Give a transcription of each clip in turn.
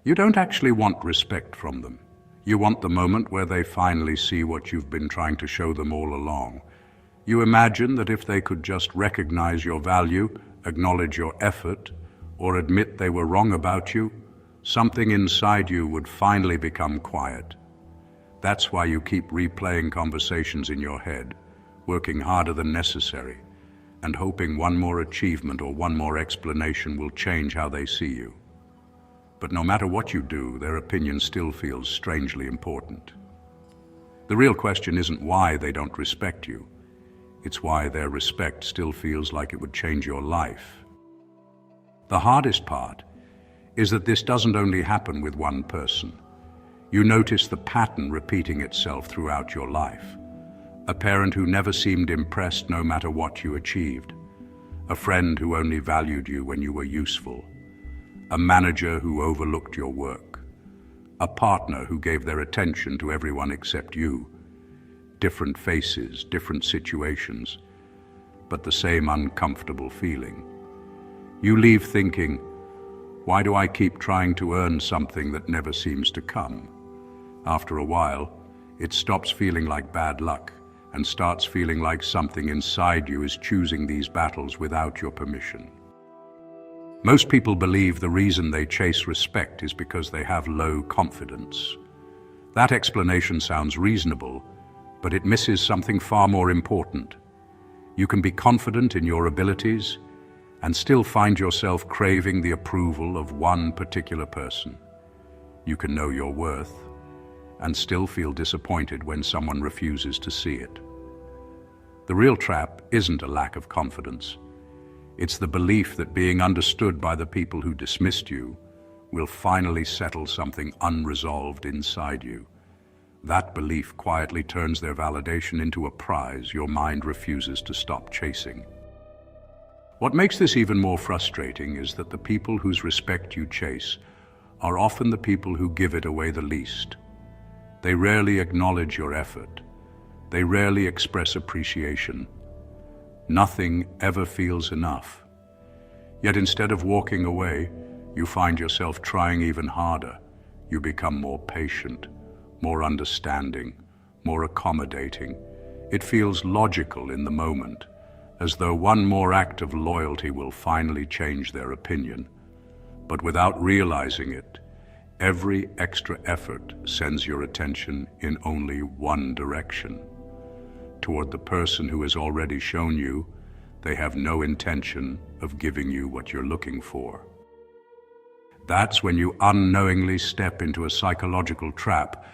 You don't actually want respect from them. You want the moment where they finally see what you've been trying to show them all along. You imagine that if they could just recognize your value, acknowledge your effort, or admit they were wrong about you, something inside you would finally become quiet. That's why you keep replaying conversations in your head, working harder than necessary, and hoping one more achievement or one more explanation will change how they see you. But no matter what you do, their opinion still feels strangely important. The real question isn't why they don't respect you. It's why their respect still feels like it would change your life. The hardest part is that this doesn't only happen with one person. You notice the pattern repeating itself throughout your life. A parent who never seemed impressed no matter what you achieved. A friend who only valued you when you were useful. A manager who overlooked your work. A partner who gave their attention to everyone except you. Different faces, different situations, but the same uncomfortable feeling. You leave thinking, why do I keep trying to earn something that never seems to come? After a while, it stops feeling like bad luck and starts feeling like something inside you is choosing these battles without your permission. Most people believe the reason they chase respect is because they have low confidence. That explanation sounds reasonable, but it misses something far more important. You can be confident in your abilities and still find yourself craving the approval of one particular person. You can know your worth and still feel disappointed when someone refuses to see it. The real trap isn't a lack of confidence. It's the belief that being understood by the people who dismissed you will finally settle something unresolved inside you. That belief quietly turns their validation into a prize your mind refuses to stop chasing. What makes this even more frustrating is that the people whose respect you chase are often the people who give it away the least. They rarely acknowledge your effort. They rarely express appreciation. Nothing ever feels enough. Yet instead of walking away, you find yourself trying even harder. You become more patient, more understanding, more accommodating. It feels logical in the moment, as though one more act of loyalty will finally change their opinion. But without realizing it, every extra effort sends your attention in only one direction, toward the person who has already shown you they have no intention of giving you what you're looking for. That's when you unknowingly step into a psychological trap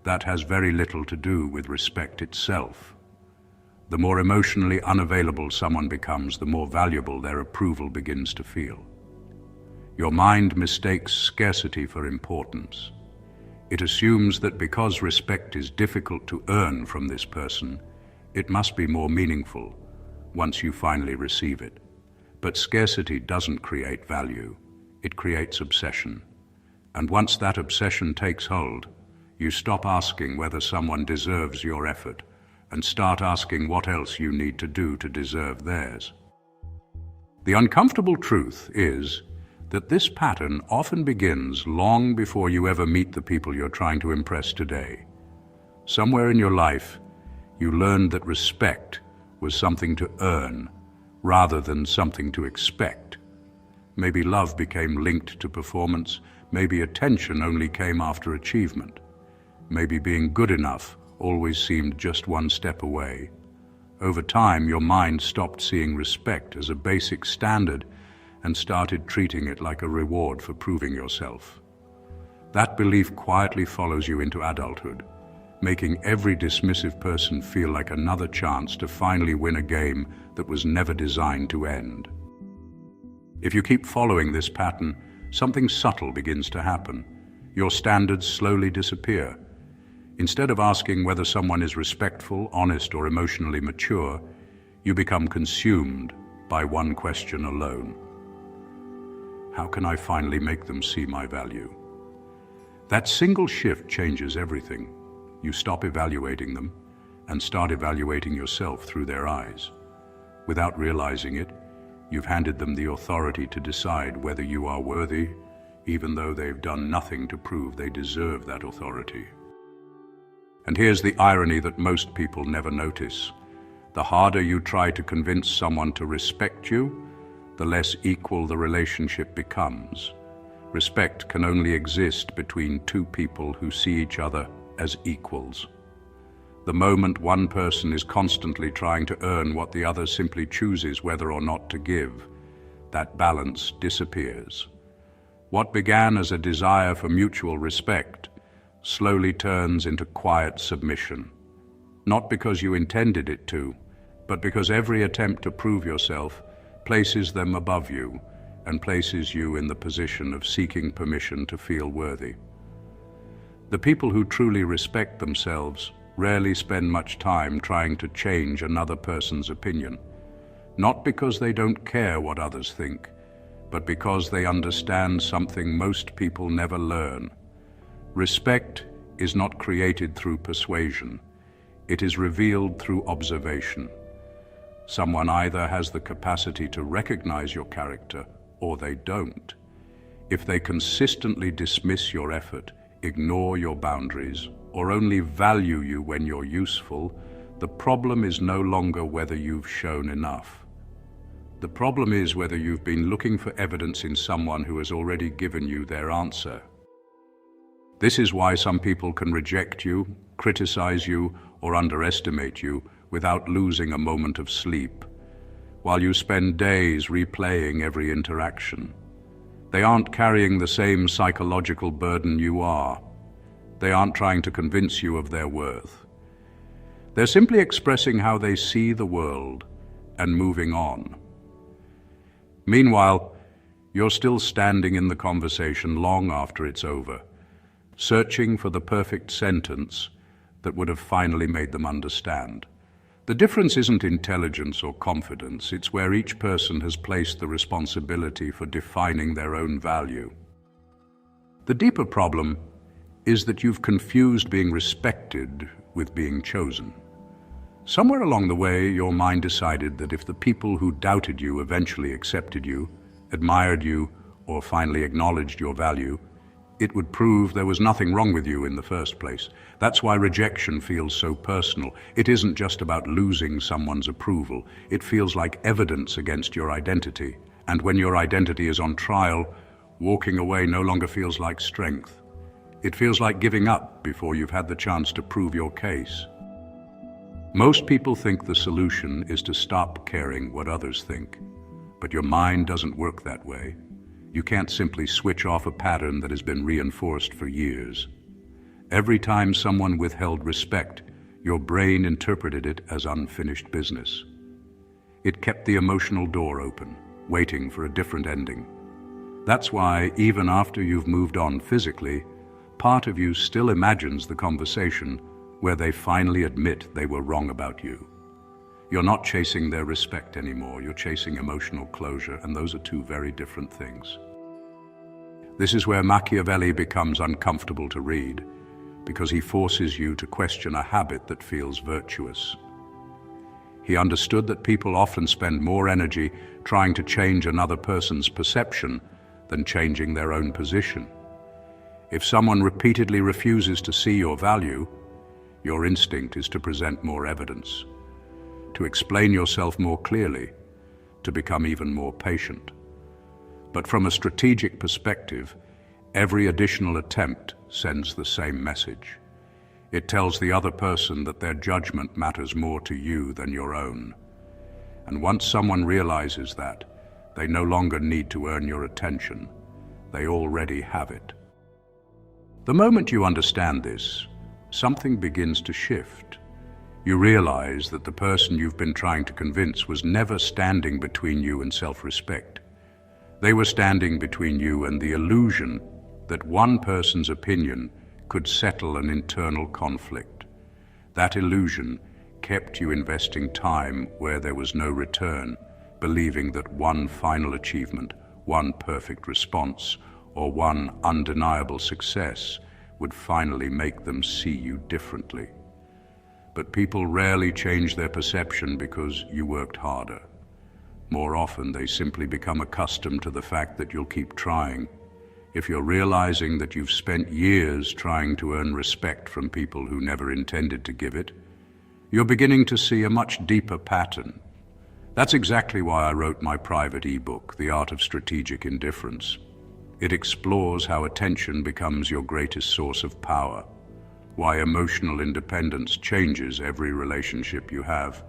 that has very little to do with respect itself. The more emotionally unavailable someone becomes, the more valuable their approval begins to feel. Your mind mistakes scarcity for importance. It assumes that because respect is difficult to earn from this person, it must be more meaningful once you finally receive it. But scarcity doesn't create value. It creates obsession. And once that obsession takes hold, you stop asking whether someone deserves your effort and start asking what else you need to do to deserve theirs. The uncomfortable truth is that this pattern often begins long before you ever meet the people you're trying to impress today. Somewhere in your life, you learned that respect was something to earn rather than something to expect. Maybe love became linked to performance. Maybe attention only came after achievement. Maybe being good enough always seemed just one step away. Over time, your mind stopped seeing respect as a basic standard and started treating it like a reward for proving yourself. That belief quietly follows you into adulthood, making every dismissive person feel like another chance to finally win a game that was never designed to end. If you keep following this pattern, something subtle begins to happen. Your standards slowly disappear. Instead of asking whether someone is respectful, honest, or emotionally mature, you become consumed by one question alone. How can I finally make them see my value? That single shift changes everything. You stop evaluating them and start evaluating yourself through their eyes. Without realizing it, you've handed them the authority to decide whether you are worthy, even though they've done nothing to prove they deserve that authority. And here's the irony that most people never notice. The harder you try to convince someone to respect you, the less equal the relationship becomes. Respect can only exist between two people who see each other as equals. The moment one person is constantly trying to earn what the other simply chooses whether or not to give, that balance disappears. What began as a desire for mutual respect slowly turns into quiet submission. Not because you intended it to, but because every attempt to prove yourself places them above you and places you in the position of seeking permission to feel worthy. The people who truly respect themselves rarely spend much time trying to change another person's opinion, not because they don't care what others think, but because they understand something most people never learn. Respect is not created through persuasion. It is revealed through observation. Someone either has the capacity to recognize your character or they don't. If they consistently dismiss your effort, ignore your boundaries, or only value you when you're useful, the problem is no longer whether you've shown enough. The problem is whether you've been looking for evidence in someone who has already given you their answer. This is why some people can reject you, criticize you, or underestimate you without losing a moment of sleep, while you spend days replaying every interaction. They aren't carrying the same psychological burden you are. They aren't trying to convince you of their worth. They're simply expressing how they see the world and moving on. Meanwhile, you're still standing in the conversation long after it's over, searching for the perfect sentence that would have finally made them understand. The difference isn't intelligence or confidence, it's where each person has placed the responsibility for defining their own value. The deeper problem is that you've confused being respected with being chosen. Somewhere along the way, your mind decided that if the people who doubted you eventually accepted you, admired you, or finally acknowledged your value, it would prove there was nothing wrong with you in the first place. That's why rejection feels so personal. It isn't just about losing someone's approval. It feels like evidence against your identity. And when your identity is on trial, walking away no longer feels like strength. It feels like giving up before you've had the chance to prove your case. Most people think the solution is to stop caring what others think. But your mind doesn't work that way. You can't simply switch off a pattern that has been reinforced for years. Every time someone withheld respect, your brain interpreted it as unfinished business. It kept the emotional door open, waiting for a different ending. That's why, even after you've moved on physically, part of you still imagines the conversation where they finally admit they were wrong about you. You're not chasing their respect anymore, you're chasing emotional closure, and those are two very different things. This is where Machiavelli becomes uncomfortable to read, because he forces you to question a habit that feels virtuous. He understood that people often spend more energy trying to change another person's perception than changing their own position. If someone repeatedly refuses to see your value, your instinct is to present more evidence, to explain yourself more clearly, to become even more patient. But from a strategic perspective, every additional attempt sends the same message. It tells the other person that their judgment matters more to you than your own. And once someone realizes that, they no longer need to earn your attention. They already have it. The moment you understand this, something begins to shift. You realize that the person you've been trying to convince was never standing between you and self-respect. They were standing between you and the illusion that one person's opinion could settle an internal conflict. That illusion kept you investing time where there was no return, believing that one final achievement, one perfect response, or one undeniable success would finally make them see you differently. But people rarely change their perception because you worked harder. More often, they simply become accustomed to the fact that you'll keep trying. if you're realizing that you've spent years trying to earn respect from people who never intended to give it, you're beginning to see a much deeper pattern. That's exactly why I wrote my private ebook, The Art of Strategic Indifference. It explores how attention becomes your greatest source of power, why emotional independence changes every relationship you have,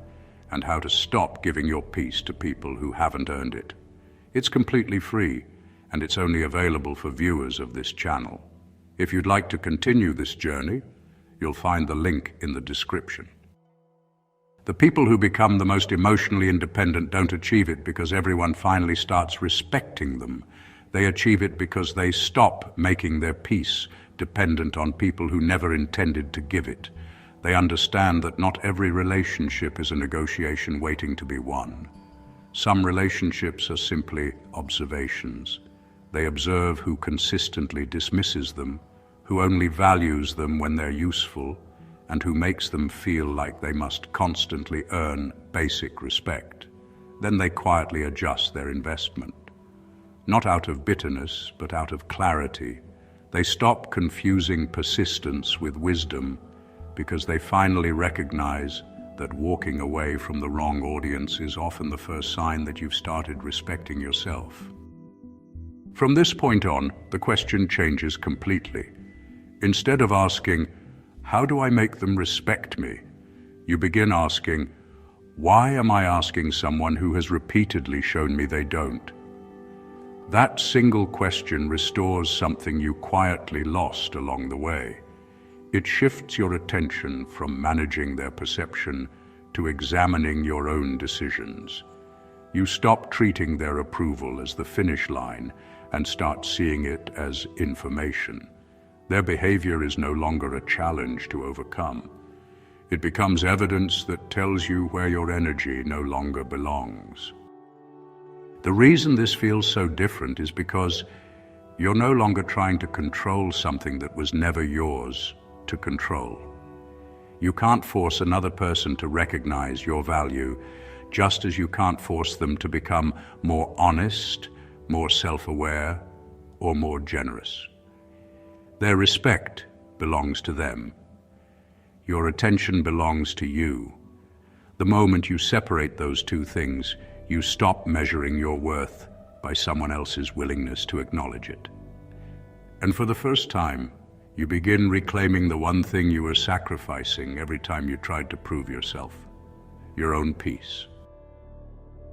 and how to stop giving your peace to people who haven't earned it. It's completely free, and it's only available for viewers of this channel. If you'd like to continue this journey, you'll find the link in the description. The people who become the most emotionally independent don't achieve it because everyone finally starts respecting them. They achieve it because they stop making their peace dependent on people who never intended to give it. They understand that not every relationship is a negotiation waiting to be won. Some relationships are simply observations. They observe who consistently dismisses them, who only values them when they're useful, and who makes them feel like they must constantly earn basic respect. Then they quietly adjust their investment. Not out of bitterness, but out of clarity. They stop confusing persistence with wisdom because they finally recognize that walking away from the wrong audience is often the first sign that you've started respecting yourself. From this point on, the question changes completely. Instead of asking, "How do I make them respect me?" you begin asking, "Why am I asking someone who has repeatedly shown me they don't?" That single question restores something you quietly lost along the way. It shifts your attention from managing their perception to examining your own decisions. You stop treating their approval as the finish line and start seeing it as information. Their behavior is no longer a challenge to overcome. It becomes evidence that tells you where your energy no longer belongs. The reason this feels so different is because you're no longer trying to control something that was never yours to control. You can't force another person to recognize your value, just as you can't force them to become more honest, more self-aware, or more generous. Their respect belongs to them. Your attention belongs to you. The moment you separate those two things, you stop measuring your worth by someone else's willingness to acknowledge it. And for the first time, you begin reclaiming the one thing you were sacrificing every time you tried to prove yourself: your own peace.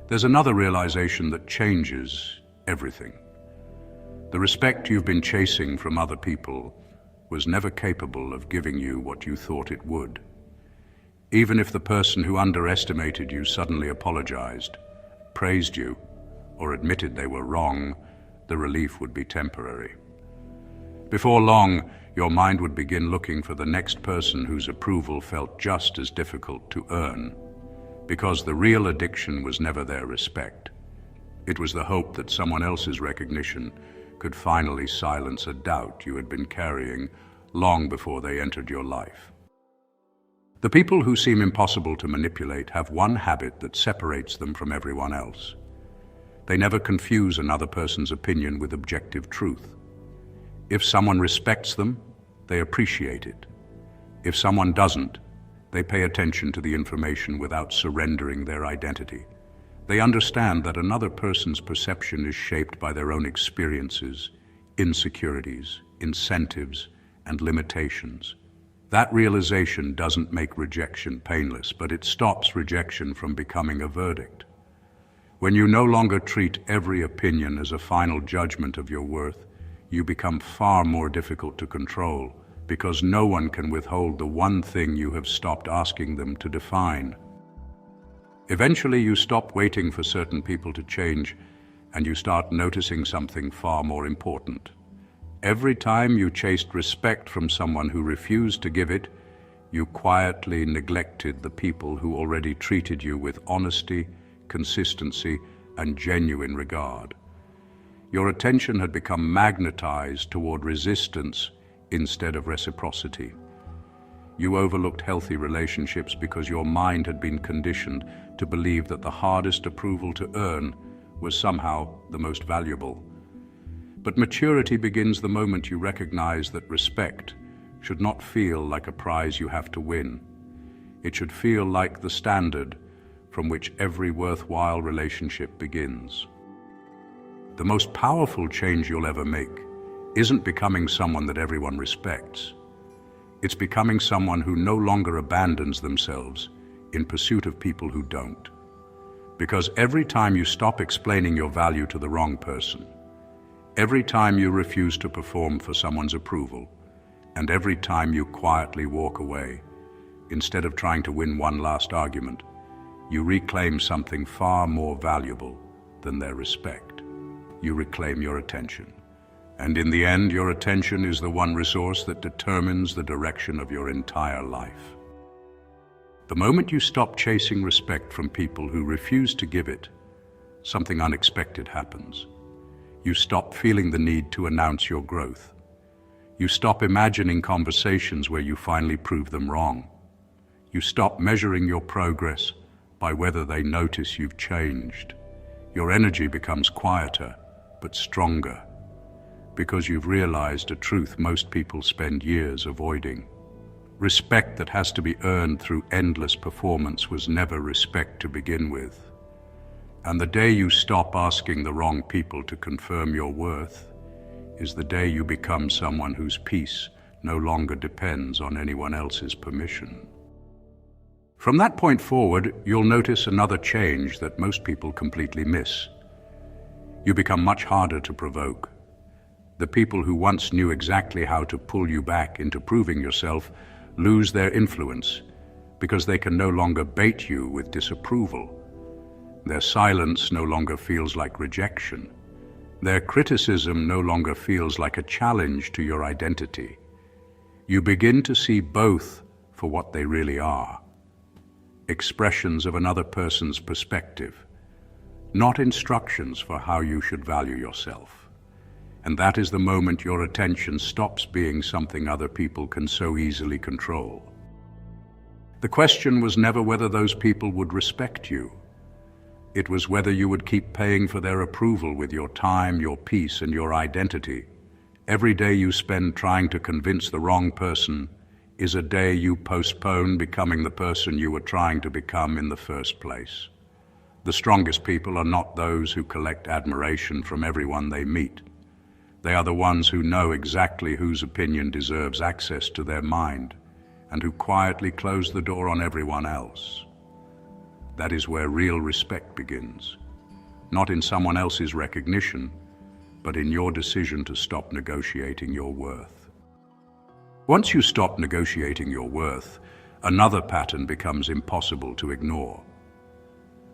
There's another realization that changes everything. The respect you've been chasing from other people was never capable of giving you what you thought it would. Even if the person who underestimated you suddenly apologized, praised you, or admitted they were wrong, the relief would be temporary. Before long, your mind would begin looking for the next person whose approval felt just as difficult to earn, because the real addiction was never their respect. It was the hope that someone else's recognition could finally silence a doubt you had been carrying long before they entered your life. The people who seem impossible to manipulate have one habit that separates them from everyone else. They never confuse another person's opinion with objective truth. If someone respects them, they appreciate it. If someone doesn't, they pay attention to the information without surrendering their identity. They understand that another person's perception is shaped by their own experiences, insecurities, incentives, and limitations. That realization doesn't make rejection painless, but it stops rejection from becoming a verdict. When you no longer treat every opinion as a final judgment of your worth, you become far more difficult to control, because no one can withhold the one thing you have stopped asking them to define. Eventually, you stop waiting for certain people to change, and you start noticing something far more important. Every time you chased respect from someone who refused to give it, you quietly neglected the people who already treated you with honesty, consistency, and genuine regard. Your attention had become magnetized toward resistance instead of reciprocity. You overlooked healthy relationships because your mind had been conditioned to believe that the hardest approval to earn was somehow the most valuable. But maturity begins the moment you recognize that respect should not feel like a prize you have to win. It should feel like the standard from which every worthwhile relationship begins. The most powerful change you'll ever make isn't becoming someone that everyone respects. It's becoming someone who no longer abandons themselves in pursuit of people who don't. Because every time you stop explaining your value to the wrong person, every time you refuse to perform for someone's approval, and every time you quietly walk away, instead of trying to win one last argument, you reclaim something far more valuable than their respect. You reclaim your attention. And in the end, your attention is the one resource that determines the direction of your entire life. The moment you stop chasing respect from people who refuse to give it, something unexpected happens. You stop feeling the need to announce your growth. You stop imagining conversations where you finally prove them wrong. You stop measuring your progress by whether they notice you've changed. Your energy becomes quieter, but stronger, because you've realized a truth most people spend years avoiding. Respect that has to be earned through endless performance was never respect to begin with. And the day you stop asking the wrong people to confirm your worth is the day you become someone whose peace no longer depends on anyone else's permission. From that point forward, you'll notice another change that most people completely miss. You become much harder to provoke. The people who once knew exactly how to pull you back into proving yourself lose their influence because they can no longer bait you with disapproval. Their silence no longer feels like rejection. Their criticism no longer feels like a challenge to your identity. You begin to see both for what they really are: expressions of another person's perspective, not instructions for how you should value yourself. And that is the moment your attention stops being something other people can so easily control. The question was never whether those people would respect you. It was whether you would keep paying for their approval with your time, your peace, and your identity. Every day you spend trying to convince the wrong person is a day you postpone becoming the person you were trying to become in the first place. The strongest people are not those who collect admiration from everyone they meet. They are the ones who know exactly whose opinion deserves access to their mind and who quietly close the door on everyone else. That is where real respect begins, not in someone else's recognition, but in your decision to stop negotiating your worth. Once you stop negotiating your worth, another pattern becomes impossible to ignore.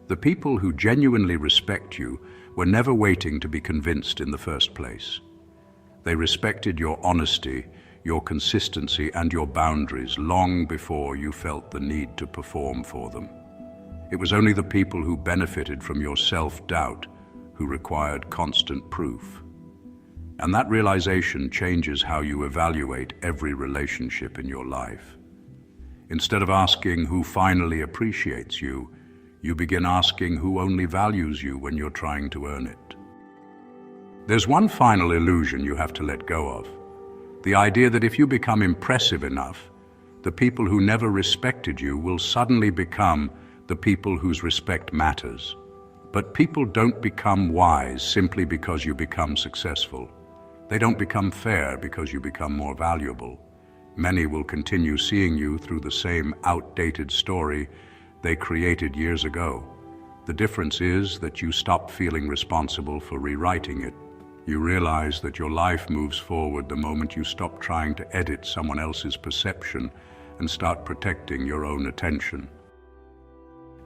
The people who genuinely respect you were never waiting to be convinced in the first place. They respected your honesty, your consistency, and your boundaries long before you felt the need to perform for them. It was only the people who benefited from your self-doubt who required constant proof. And that realization changes how you evaluate every relationship in your life. Instead of asking who finally appreciates you, you begin asking who only values you when you're trying to earn it. There's one final illusion you have to let go of: the idea that if you become impressive enough, the people who never respected you will suddenly become the people whose respect matters. But people don't become wise simply because you become successful. They don't become fair because you become more valuable. Many will continue seeing you through the same outdated story they created years ago. The difference is that you stop feeling responsible for rewriting it. You realize that your life moves forward the moment you stop trying to edit someone else's perception and start protecting your own attention.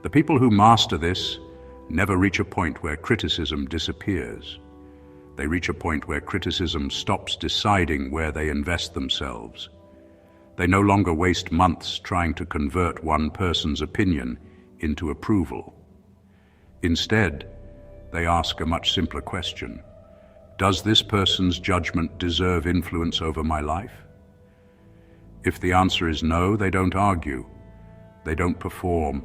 The people who master this never reach a point where criticism disappears. They reach a point where criticism stops deciding where they invest themselves. They no longer waste months trying to convert one person's opinion into approval. Instead, they ask a much simpler question: does this person's judgment deserve influence over my life? If the answer is no, they don't argue, they don't perform,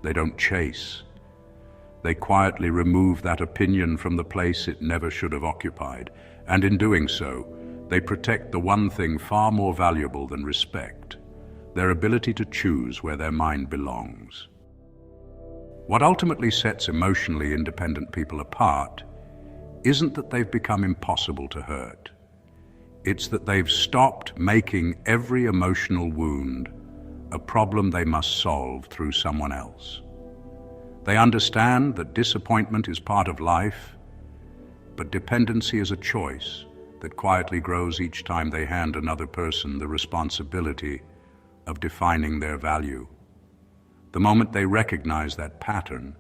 they don't chase. They quietly remove that opinion from the place it never should have occupied, and in doing so, they protect the one thing far more valuable than respect, their ability to choose where their mind belongs. What ultimately sets emotionally independent people apart isn't that they've become impossible to hurt. It's that they've stopped making every emotional wound a problem they must solve through someone else. They understand that disappointment is part of life, but dependency is a choice that quietly grows each time they hand another person the responsibility of defining their value. The moment they recognize that pattern,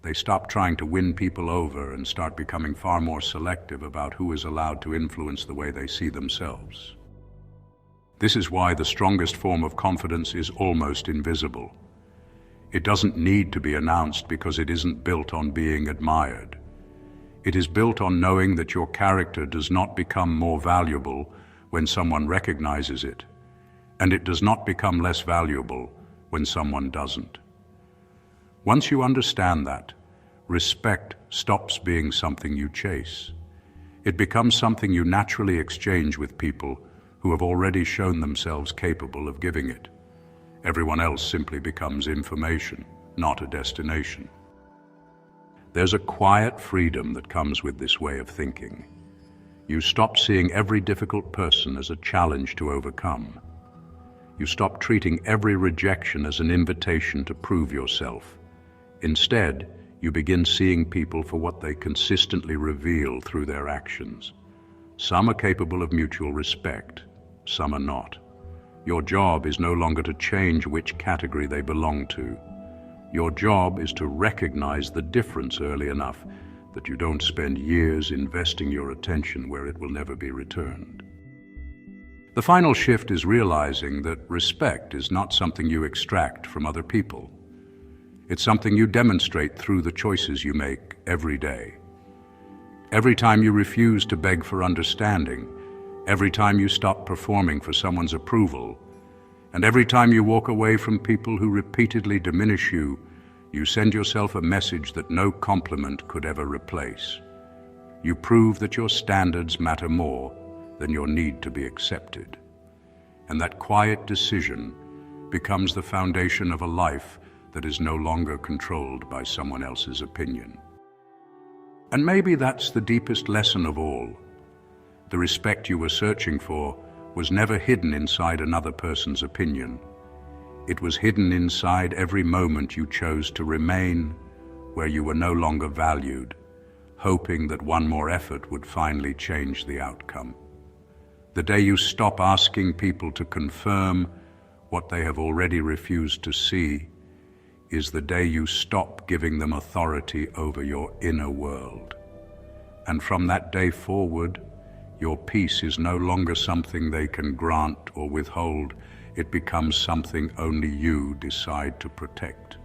they stop trying to win people over and start becoming far more selective about who is allowed to influence the way they see themselves. This is why the strongest form of confidence is almost invisible. It doesn't need to be announced because it isn't built on being admired. It is built on knowing that your character does not become more valuable when someone recognizes it, and it does not become less valuable when someone doesn't. Once you understand that, respect stops being something you chase. It becomes something you naturally exchange with people who have already shown themselves capable of giving it. Everyone else simply becomes information, not a destination. There's a quiet freedom that comes with this way of thinking. You stop seeing every difficult person as a challenge to overcome. You stop treating every rejection as an invitation to prove yourself. Instead, you begin seeing people for what they consistently reveal through their actions. Some are capable of mutual respect, some are not. Your job is no longer to change which category they belong to. Your job is to recognize the difference early enough that you don't spend years investing your attention where it will never be returned. The final shift is realizing that respect is not something you extract from other people. It's something you demonstrate through the choices you make every day. Every time you refuse to beg for understanding, every time you stop performing for someone's approval, and every time you walk away from people who repeatedly diminish you, you send yourself a message that no compliment could ever replace. You prove that your standards matter more than your need to be accepted. And that quiet decision becomes the foundation of a life that is no longer controlled by someone else's opinion. And maybe that's the deepest lesson of all. The respect you were searching for was never hidden inside another person's opinion. It was hidden inside every moment you chose to remain where you were no longer valued, hoping that one more effort would finally change the outcome. The day you stop asking people to confirm what they have already refused to see is the day you stop giving them authority over your inner world. And from that day forward, your peace is no longer something they can grant or withhold. It becomes something only you decide to protect.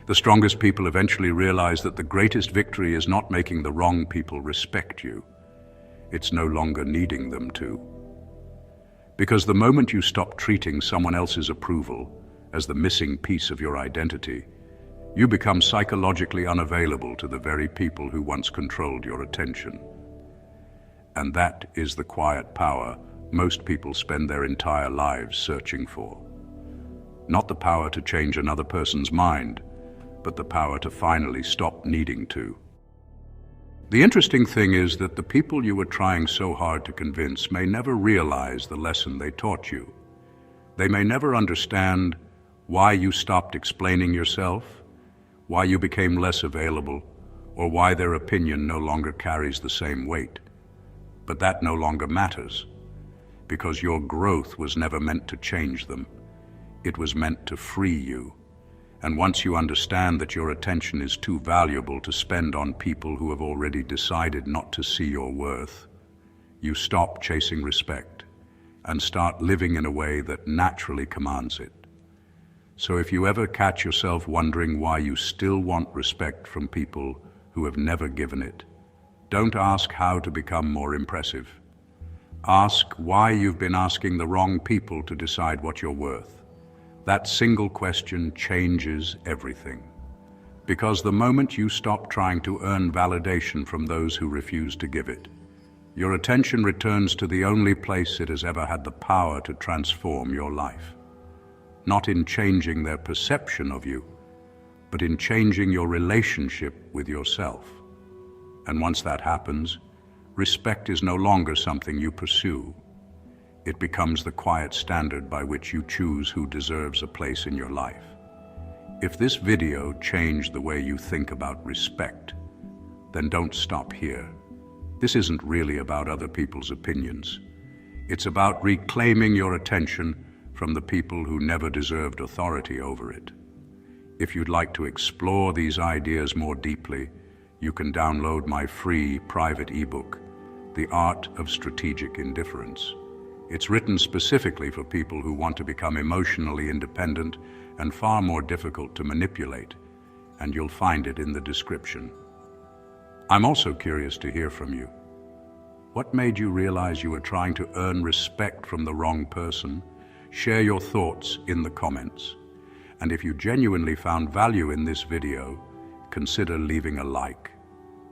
The strongest people eventually realize that the greatest victory is not making the wrong people respect you. It's no longer needing them to. Because the moment you stop treating someone else's approval as the missing piece of your identity, you become psychologically unavailable to the very people who once controlled your attention. And that is the quiet power most people spend their entire lives searching for. Not the power to change another person's mind, but the power to finally stop needing to. The interesting thing is that the people you were trying so hard to convince may never realize the lesson they taught you. They may never understand why you stopped explaining yourself, why you became less available, or why their opinion no longer carries the same weight. But that no longer matters, because your growth was never meant to change them. It was meant to free you. And once you understand that your attention is too valuable to spend on people who have already decided not to see your worth, you stop chasing respect and start living in a way that naturally commands it. So if you ever catch yourself wondering why you still want respect from people who have never given it, don't ask how to become more impressive. Ask why you've been asking the wrong people to decide what you're worth. That single question changes everything. Because the moment you stop trying to earn validation from those who refuse to give it, your attention returns to the only place it has ever had the power to transform your life. Not in changing their perception of you, but in changing your relationship with yourself. And once that happens, respect is no longer something you pursue. It becomes the quiet standard by which you choose who deserves a place in your life. If this video changed the way you think about respect, then don't stop here. This isn't really about other people's opinions. It's about reclaiming your attention from the people who never deserved authority over it. If you'd like to explore these ideas more deeply, you can download my free private ebook, The Art of Strategic Indifference. It's written specifically for people who want to become emotionally independent and far more difficult to manipulate, and you'll find it in the description. I'm also curious to hear from you. What made you realize you were trying to earn respect from the wrong person? Share your thoughts in the comments. And if you genuinely found value in this video, consider leaving a like.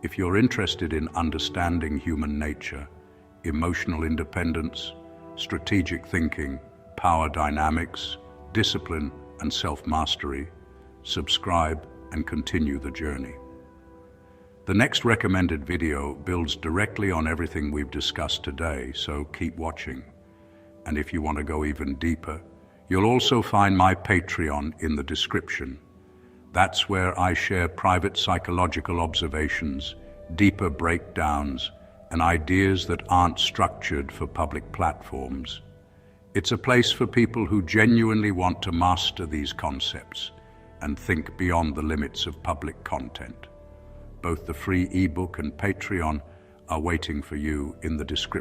If you're interested in understanding human nature, emotional independence, strategic thinking, power dynamics, discipline, and self-mastery, subscribe and continue the journey. The next recommended video builds directly on everything we've discussed today, so keep watching. And if you want to go even deeper, you'll also find my Patreon in the description. That's where I share private psychological observations, deeper breakdowns, and ideas that aren't structured for public platforms. It's a place for people who genuinely want to master these concepts and think beyond the limits of public content. Both the free ebook and Patreon are waiting for you in the description.